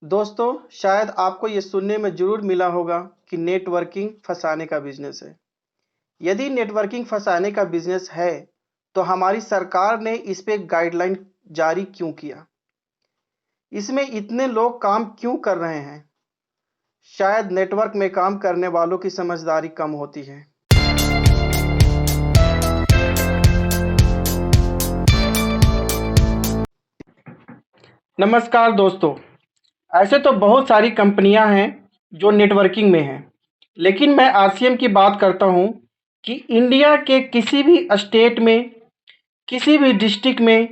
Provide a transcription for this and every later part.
दोस्तों, शायद आपको ये सुनने में ज़रूर मिला होगा कि नेटवर्किंग फंसाने का बिजनेस है। यदि नेटवर्किंग फंसाने का बिजनेस है, तो हमारी सरकार ने इस पे गाइडलाइन जारी क्यों किया? इसमें इतने लोग काम क्यों कर रहे हैं? शायद नेटवर्क में काम करने वालों की समझदारी कम होती है। नमस्कार दोस्तों, ऐसे तो बहुत सारी कंपनियां हैं जो नेटवर्किंग में हैं, लेकिन मैं आरसीएम की बात करता हूं कि इंडिया के किसी भी स्टेट में, किसी भी डिस्ट्रिक्ट में,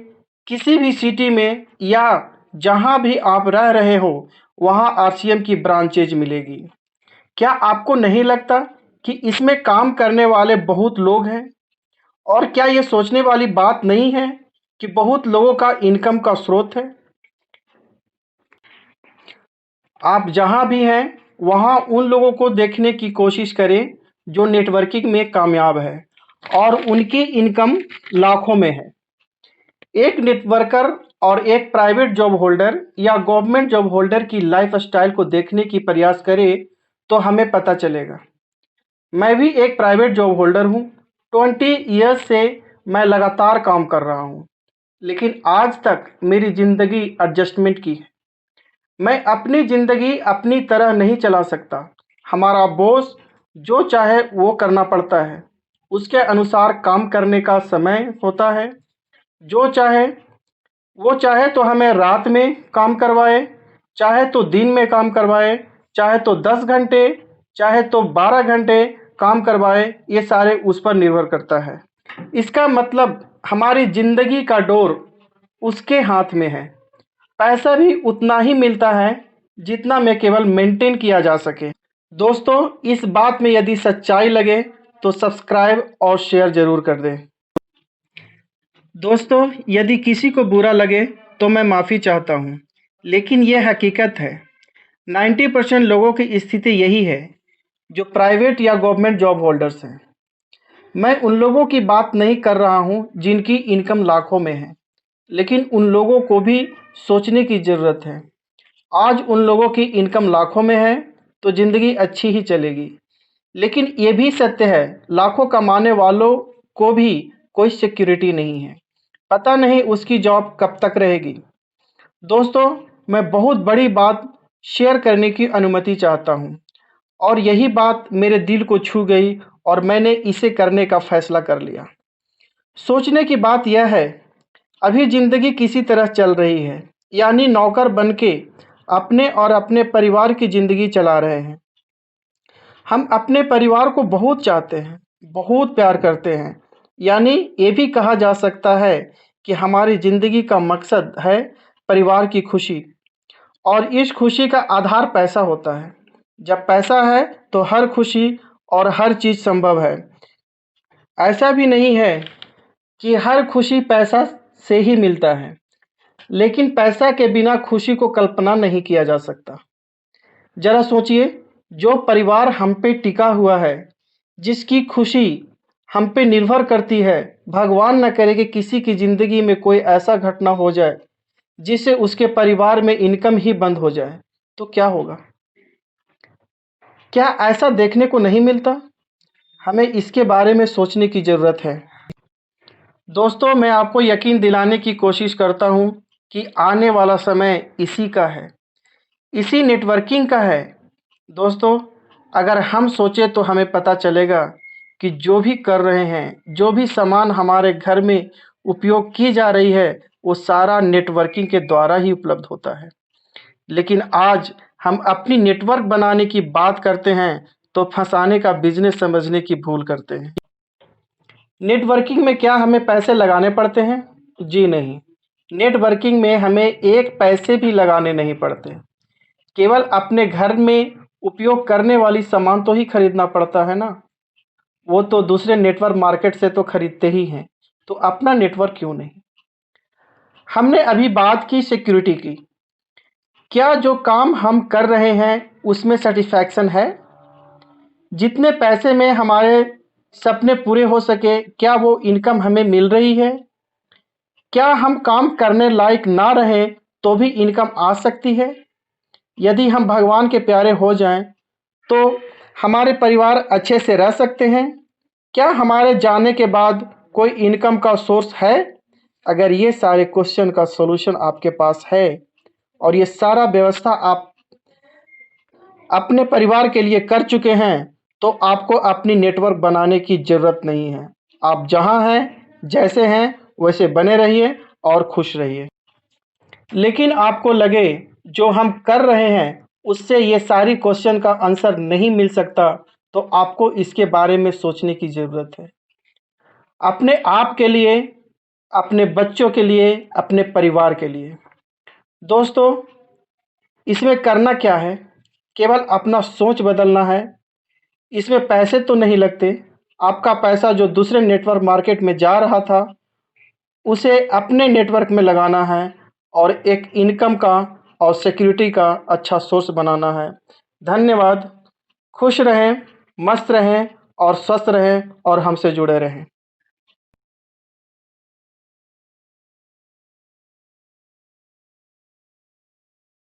किसी भी सिटी में या जहां भी आप रह रहे हो, वहां आरसीएम की ब्रांचेज मिलेगी। क्या आपको नहीं लगता कि इसमें काम करने वाले बहुत लोग हैं? और क्या ये सोचने वाली बात नहीं है कि बहुत लोगों का इनकम का स्रोत है? आप जहाँ भी हैं, वहाँ उन लोगों को देखने की कोशिश करें जो नेटवर्किंग में कामयाब है और उनकी इनकम लाखों में है। एक नेटवर्कर और एक प्राइवेट जॉब होल्डर या गवर्नमेंट जॉब होल्डर की लाइफस्टाइल को देखने की प्रयास करें तो हमें पता चलेगा। मैं भी एक प्राइवेट जॉब होल्डर हूँ। 20 ईयर्स से मैं लगातार काम कर रहा हूँ, लेकिन आज तक मेरी ज़िंदगी एडजस्टमेंट की है। मैं अपनी ज़िंदगी अपनी तरह नहीं चला सकता। हमारा बॉस जो चाहे वो करना पड़ता है। उसके अनुसार काम करने का समय होता है। जो चाहे वो चाहे तो हमें रात में काम करवाए, चाहे तो दिन में काम करवाए, चाहे तो 10 घंटे, चाहे तो 12 घंटे काम करवाए, ये सारे उस पर निर्भर करता है। इसका मतलब हमारी ज़िंदगी का डोर उसके हाथ में है। पैसा भी उतना ही मिलता है जितना में केवल मेंटेन किया जा सके। दोस्तों, इस बात में यदि सच्चाई लगे तो सब्सक्राइब और शेयर जरूर कर दें। दोस्तों, यदि किसी को बुरा लगे तो मैं माफ़ी चाहता हूँ, लेकिन यह हकीकत है। 90% लोगों की स्थिति यही है जो प्राइवेट या गवर्नमेंट जॉब होल्डर्स हैं। मैं उन लोगों की बात नहीं कर रहा हूँ जिनकी इनकम लाखों में है, लेकिन उन लोगों को भी सोचने की ज़रूरत है। आज उन लोगों की इनकम लाखों में है तो ज़िंदगी अच्छी ही चलेगी, लेकिन ये भी सत्य है लाखों कमाने वालों को भी कोई सिक्योरिटी नहीं है। पता नहीं उसकी जॉब कब तक रहेगी। दोस्तों, मैं बहुत बड़ी बात शेयर करने की अनुमति चाहता हूँ और यही बात मेरे दिल को छू गई और मैंने इसे करने का फैसला कर लिया। सोचने की बात यह है, अभी ज़िंदगी किसी तरह चल रही है, यानी नौकर बन के अपने और अपने परिवार की ज़िंदगी चला रहे हैं। हम अपने परिवार को बहुत चाहते हैं, बहुत प्यार करते हैं। यानी ये भी कहा जा सकता है कि हमारी ज़िंदगी का मकसद है परिवार की खुशी, और इस खुशी का आधार पैसा होता है। जब पैसा है तो हर खुशी और हर चीज़ संभव है। ऐसा भी नहीं है कि हर खुशी पैसा से ही मिलता है, लेकिन पैसा के बिना खुशी को कल्पना नहीं किया जा सकता। जरा सोचिए, जो परिवार हम पे टिका हुआ है, जिसकी खुशी हम पे निर्भर करती है, भगवान न करे कि किसी की ज़िंदगी में कोई ऐसा घटना हो जाए जिससे उसके परिवार में इनकम ही बंद हो जाए, तो क्या होगा? क्या ऐसा देखने को नहीं मिलता? हमें इसके बारे में सोचने की ज़रूरत है। दोस्तों, मैं आपको यकीन दिलाने की कोशिश करता हूँ कि आने वाला समय इसी का है, इसी नेटवर्किंग का है। दोस्तों, अगर हम सोचें तो हमें पता चलेगा कि जो भी कर रहे हैं, जो भी सामान हमारे घर में उपयोग की जा रही है, वो सारा नेटवर्किंग के द्वारा ही उपलब्ध होता है। लेकिन आज हम अपनी नेटवर्क बनाने की बात करते हैं तो फंसाने का बिजनेस समझने की भूल करते हैं। नेटवर्किंग में क्या हमें पैसे लगाने पड़ते हैं? जी नहीं। नेटवर्किंग में हमें एक पैसे भी लगाने नहीं पड़ते। केवल अपने घर में उपयोग करने वाली सामान तो ही खरीदना पड़ता है ना। वो तो दूसरे नेटवर्क मार्केट से तो खरीदते ही हैं, तो अपना नेटवर्क क्यों नहीं? हमने अभी बात की सिक्योरिटी की। क्या जो काम हम कर रहे हैं उसमें सेटिस्फैक्शन है? जितने पैसे में हमारे सपने पूरे हो सके, क्या वो इनकम हमें मिल रही है? क्या हम काम करने लायक ना रहे तो भी इनकम आ सकती है? यदि हम भगवान के प्यारे हो जाएं, तो हमारे परिवार अच्छे से रह सकते हैं? क्या हमारे जाने के बाद कोई इनकम का सोर्स है? अगर ये सारे क्वेश्चन का सॉल्यूशन आपके पास है और ये सारा व्यवस्था आप अपने परिवार के लिए कर चुके हैं, तो आपको अपनी नेटवर्क बनाने की ज़रूरत नहीं है। आप जहाँ हैं, जैसे हैं, वैसे बने रहिए और खुश रहिए। लेकिन आपको लगे जो हम कर रहे हैं उससे ये सारी क्वेश्चन का आंसर नहीं मिल सकता, तो आपको इसके बारे में सोचने की ज़रूरत है। अपने आप के लिए, अपने बच्चों के लिए, अपने परिवार के लिए। दोस्तों, इसमें करना क्या है? केवल अपना सोच बदलना है। इसमें पैसे तो नहीं लगते। आपका पैसा जो दूसरे नेटवर्क मार्केट में जा रहा था, उसे अपने नेटवर्क में लगाना है और एक इनकम का और सिक्योरिटी का अच्छा सोर्स बनाना है। धन्यवाद। खुश रहें, मस्त रहें और स्वस्थ रहें और हमसे जुड़े रहें।